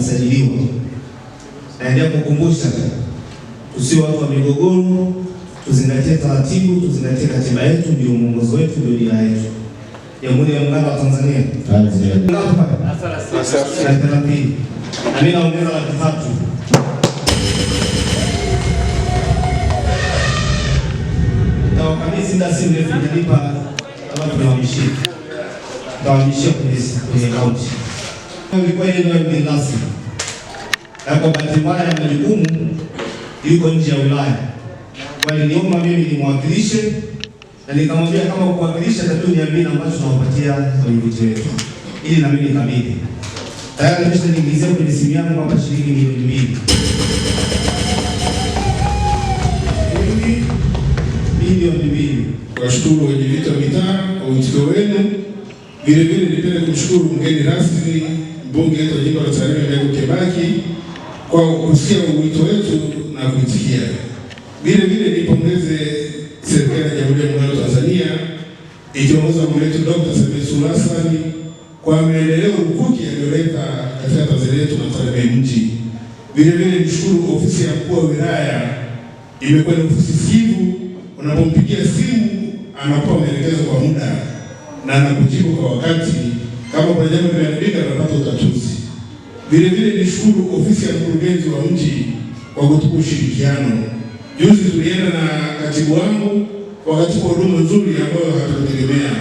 wamesajiliwa. Naendelea kukumbusha tusio watu wa migogoro, tuzingatie taratibu, tuzingatie katiba yetu, ndio mwongozo wetu, ndio dira yetu. Jamhuri ya Muungano wa Tanzania. Na mimi naongeza laki 3. Tawakabidhi muda si mrefu nitalipa kama tunahamishia. Tutahamishia kwenye kaunti. Ilikuwa ile ndio binafsi. Na kwa bahati mbaya ya majukumu yuko nje ya wilaya. Kwa hiyo niomba mimi nimwakilishe na nikamwambia kama kuwakilisha tatu niambie ambacho tunawapatia wenyeviti wetu ili na mimi nikabidhi. Tayari nimeshaingizia kwenye simu yangu hapa shilingi milioni 2. Washukuru wenyeviti wa mitaa kwa mwitikio wenu. Vile vile nipende kumshukuru mgeni rasmi mbunge wetu wa jimbo la Tarime Meg Kebaki kwa kusikia wito wetu na kuitikia. Vile vile nipongeze serikali ya Jamhuri ya Muungano wa Tanzania ikiongozwa na mwenyekiti Dr. Samia Suluhu Hassan kwa maendeleo lukuki yaliyoleta katika Tanzania yetu na Tarime mji. Vile vile nishukuru ofisi ya mkuu wa wilaya, imekuwa ni ofisi sikivu, unapompigia simu anapewa maelekezo kwa muda na anakujibu kwa wakati, kama kuna jambo limeharibika anapata utatuzi. Vile vile nishukuru ofisi ya mkurugenzi wa mji kwa kutupa ushirikiano. Juzi tulienda na katibu wangu wakati kwa huduma nzuri ambayo hatutegemea.